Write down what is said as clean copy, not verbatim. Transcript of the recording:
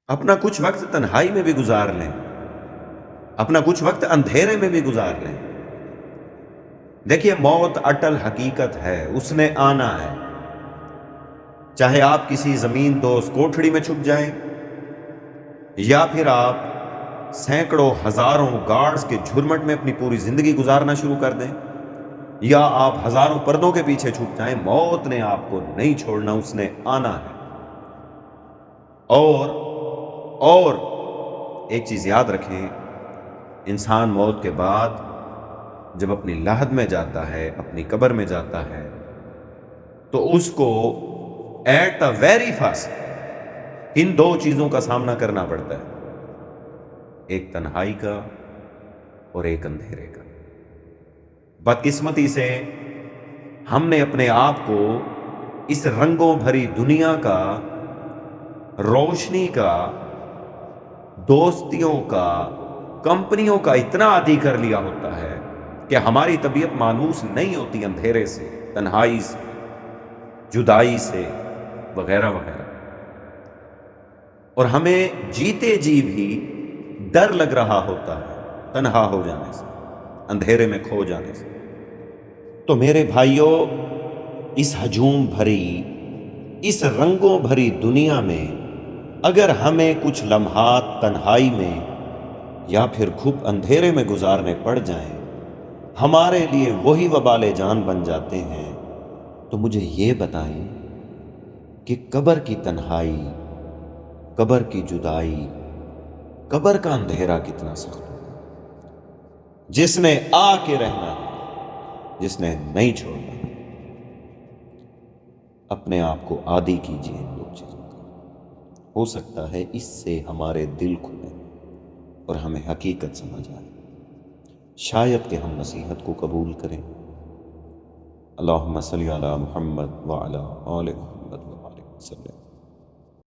اپنا کچھ وقت تنہائی میں بھی گزار لیں، اپنا کچھ وقت اندھیرے میں بھی گزار لیں۔ دیکھیے، موت اٹل حقیقت ہے، اس نے آنا ہے۔ چاہے آپ کسی زمین دوز کوٹھڑی میں چھپ جائیں، یا پھر آپ سینکڑوں ہزاروں گارڈز کے جھرمٹ میں اپنی پوری زندگی گزارنا شروع کر دیں، یا آپ ہزاروں پردوں کے پیچھے چھپ جائیں، موت نے آپ کو نہیں چھوڑنا، اس نے آنا ہے۔ اور ایک چیز یاد رکھیں، انسان موت کے بعد جب اپنی لحد میں جاتا ہے، اپنی قبر میں جاتا ہے، تو اس کو ایٹ دا ویری فرسٹ ان دو چیزوں کا سامنا کرنا پڑتا ہے، ایک تنہائی کا اور ایک اندھیرے کا۔ بدقسمتی سے ہم نے اپنے آپ کو اس رنگوں بھری دنیا کا، روشنی کا، دوستیوں کا، کمپنیوں کا اتنا عادی کر لیا ہوتا ہے کہ ہماری طبیعت مانوس نہیں ہوتی اندھیرے سے، تنہائی سے، جدائی سے، وغیرہ وغیرہ۔ اور ہمیں جیتے جی بھی ڈر لگ رہا ہوتا ہے تنہا ہو جانے سے، اندھیرے میں کھو جانے سے۔ تو میرے بھائیوں، اس ہجوم بھری، اس رنگوں بھری دنیا میں اگر ہمیں کچھ لمحات تنہائی میں یا پھر گھپ اندھیرے میں گزارنے پڑ جائیں، ہمارے لیے وہی وبال جان بن جاتے ہیں، تو مجھے یہ بتائیں کہ قبر کی تنہائی، قبر کی جدائی، قبر کا اندھیرا کتنا سخت ہوگا۔ جس نے آ کے رہنا ہے، جس نے نہیں چھوڑنا، اپنے آپ کو عادی کیجیے ان دو چیزوں کا۔ ہو سکتا ہے اس سے ہمارے دل کھلے اور ہمیں حقیقت سمجھ آئے، شاید کہ ہم نصیحت کو قبول کریں۔ اللہم صلی علی محمد وعلی آل محمد وبارک وسلم۔